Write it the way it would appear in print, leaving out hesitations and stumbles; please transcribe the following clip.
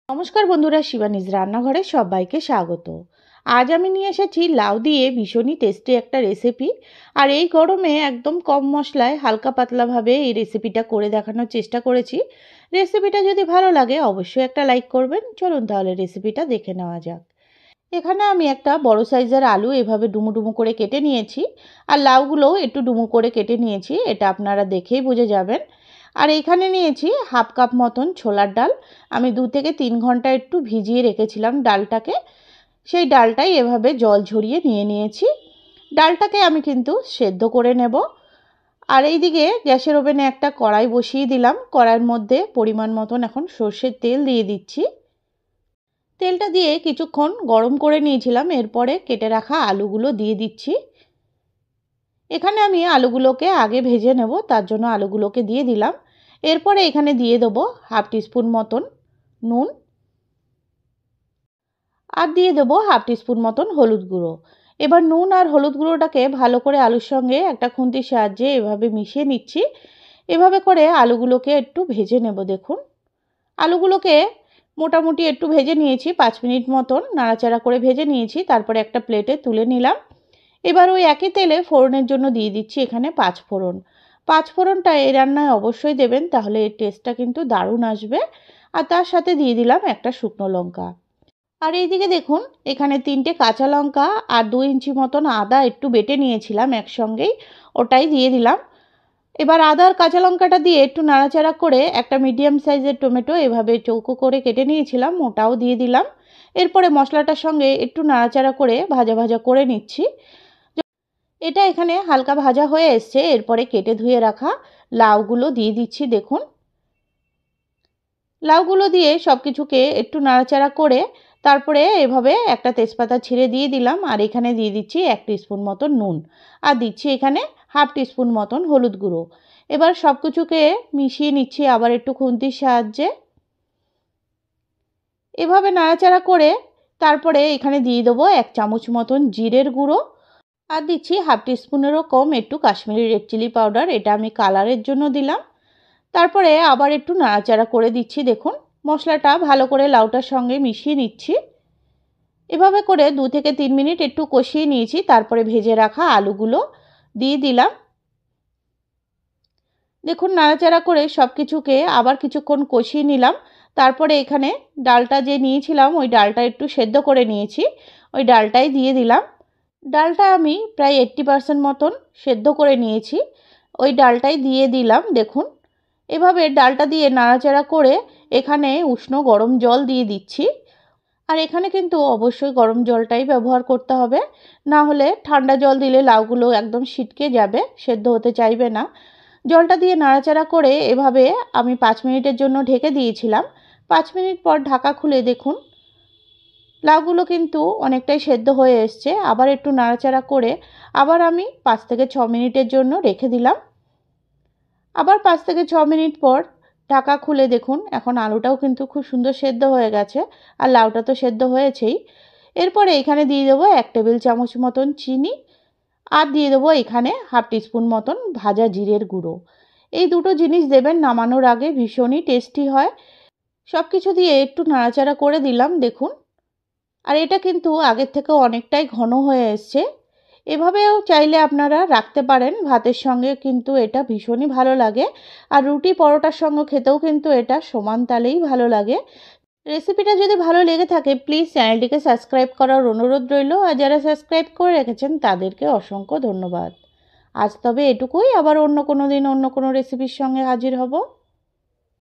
নমস্কার বন্ধুরা, শিবানীজ রান্নাঘরে সবাইকে স্বাগত। আজ আমি নিয়ে এসেছি লাউ দিয়ে ভীষণই টেস্টি একটা রেসিপি। আর এই গরমে একদম কম মশলায় হালকা পাতলাভাবে এই রেসিপিটা করে দেখানোর চেষ্টা করেছি। রেসিপিটা যদি ভালো লাগে অবশ্যই একটা লাইক করবেন। চলুন তাহলে রেসিপিটা দেখে নেওয়া যাক। এখানে আমি একটা বড় সাইজের আলু এভাবে ডুমু ডুমু করে কেটে নিয়েছি, আর লাউগুলোও একটু ডুমু করে কেটে নিয়েছি, এটা আপনারা দেখেই বুঝে যাবেন। আর এখানে নিয়েছি হাফ কাপ মতন ছোলার ডাল। আমি 2 থেকে 3 ঘন্টা একটু ভিজিয়ে রেখেছিলাম ডালটাকে। সেই ডালটাই এভাবে জল ঝরিয়ে নিয়েছি। ডালটাকে আমি কিন্তু সেদ্ধ করে নেব। আর এইদিকে গ্যাসের ওভেনে একটা কড়াই বসিয়ে দিলাম। কড়াইয়ের মধ্যে পরিমাণ মতন এখন সর্ষের তেল দিয়ে দিচ্ছি। তেলটা দিয়ে কিছুক্ষণ গরম করে নিয়েছিলাম। এরপরে কেটে রাখা আলুগুলো দিয়ে দিচ্ছি। এখানে আমি আলুগুলোকে আগে ভেজে নেব, তার জন্য আলুগুলোকে দিয়ে দিলাম। এরপরে এখানে দিয়ে দেবো হাফ টিস্পুন মতন নুন, আর দিয়ে দেবো হাফ টিস্পুন মতন হলুদ গুঁড়ো। এবার নুন আর হলুদ গুঁড়োটাকে ভালো করে আলুর সঙ্গে একটা খুন্তির সাহায্যে এভাবে মিশিয়ে নিচ্ছি। এভাবে করে আলুগুলোকে একটু ভেজে নেব। দেখুন, আলুগুলোকে মোটামুটি একটু ভেজে নিয়েছি, 5 মিনিট মতন নাড়াচাড়া করে ভেজে নিয়েছি। তারপরে একটা প্লেটে তুলে নিলাম। এবার ওই একই তেলে ফোড়নের জন্য দিয়ে দিচ্ছি এখানে 5 ফোড়ন। 5 ফোড়নটা এই রান্নায় অবশ্যই দেবেন, তাহলে এর টেস্টটা কিন্তু দারুণ আসবে। আর তার সাথে দিয়ে দিলাম একটা শুকনো লঙ্কা। আর এইদিকে দেখুন, এখানে 3টে কাঁচা লঙ্কা আর 2 ইঞ্চি মতন আদা একটু বেটে নিয়েছিলাম একসঙ্গেই, ওটাই দিয়ে দিলাম। এবার আদা আর কাঁচা লঙ্কাটা দিয়ে একটু নাড়াচাড়া করে একটা মিডিয়াম সাইজের টমেটো এভাবে চৌকো করে কেটে নিয়েছিলাম, ওটাও দিয়ে দিলাম। এরপরে মশলাটার সঙ্গে একটু নাড়াচাড়া করে ভাজা ভাজা করে নিচ্ছি। এটা এখানে হালকা ভাজা হয়ে এসছে। এরপরে কেটে ধুয়ে রাখা লাউগুলো দিয়ে দিচ্ছি। দেখুন, লাউগুলো দিয়ে সব কিছুকে একটু নাড়াচাড়া করে তারপরে এভাবে একটা তেজপাতা ছিঁড়ে দিয়ে দিলাম। আর এখানে দিয়ে দিচ্ছি 1 টিস্পুন মতন নুন, আর দিচ্ছি এখানে হাফ টিস্পুন মতন হলুদ গুঁড়ো। এবার সব কিছুকে মিশিয়ে নিচ্ছি আবার একটু খুন্তির সাহায্যে। এভাবে নাড়াচাড়া করে তারপরে এখানে দিয়ে দেবো 1 চামচ মতন জিরের গুঁড়ো, আর দিচ্ছি হাফ টিস্পুনেরও কম একটু কাশ্মীরি রেড চিলি পাউডার, এটা আমি কালারের জন্য দিলাম। তারপরে আবার একটু নাড়াচাড়া করে দিচ্ছি। দেখুন, মশলাটা ভালো করে লাউটার সঙ্গে মিশিয়ে নিচ্ছি। এভাবে করে 2 থেকে 3 মিনিট একটু কষিয়ে নিয়েছি। তারপরে ভেজে রাখা আলুগুলো দিয়ে দিলাম। দেখুন, নাড়াচাড়া করে সব কিছুকে আবার কিছুক্ষণ কষিয়ে নিলাম। তারপরে এখানে ডালটা যে নিয়েছিলাম ওই ডালটা একটু সেদ্ধ করে নিয়েছি, ওই ডালটাই দিয়ে দিলাম। ডালটা আমি প্রায় 80% মতন সেদ্ধ করে নিয়েছি, ওই ডালটাই দিয়ে দিলাম। দেখুন, এভাবে ডালটা দিয়ে নাড়াচাড়া করে এখানে উষ্ণ গরম জল দিয়ে দিচ্ছি। আর এখানে কিন্তু অবশ্যই গরম জলটাই ব্যবহার করতে হবে, না হলে ঠান্ডা জল দিলে লাউগুলো একদম ছিটকে যাবে, সেদ্ধ হতে চাইবে না। জলটা দিয়ে নাড়াচাড়া করে এভাবে আমি 5 মিনিটের জন্য ঢেকে দিয়েছিলাম। 5 মিনিট পর ঢাকা খুলে দেখুন, লাউগুলো কিন্তু অনেকটাই সেদ্ধ হয়ে এসছে। আবার একটু নাড়াচাড়া করে আবার আমি 5 থেকে 6 মিনিটের জন্য রেখে দিলাম। আবার 5 থেকে 6 মিনিট পর ঢাকা খুলে দেখুন, এখন আলুটাও কিন্তু খুব সুন্দর সেদ্ধ হয়ে গেছে, আর লাউটা তো সেদ্ধ হয়েছেই। এরপরে এখানে দিয়ে দেবো 1 টেবিল চামচ মতন চিনি, আর দিয়ে দেবো এখানে হাফ টিস্পুন মতন ভাজা জিরের গুঁড়ো। এই দুটো জিনিস দেবেন নামানোর আগে, ভীষণই টেস্টি হয়। সব কিছু দিয়ে একটু নাড়াচাড়া করে দিলাম। দেখুন, আর এটা কিন্তু আগের থেকে অনেকটাই ঘন হয়ে এসছে। এভাবেও চাইলে আপনারা রাখতে পারেন, ভাতের সঙ্গে কিন্তু এটা ভীষণই ভালো লাগে। আর রুটি পরোটার সঙ্গে খেতেও কিন্তু এটা সমান তালেই ভালো লাগে। রেসিপিটা যদি ভালো লেগে থাকে প্লিজ চ্যানেলটিকে সাবস্ক্রাইব করার অনুরোধ রইল, আর যারা সাবস্ক্রাইব করে রেখেছেন তাদেরকে অসংখ্য ধন্যবাদ। আজ তবে এটুকুই, আবার অন্য কোনো দিন অন্য কোনো রেসিপির সঙ্গে হাজির হব।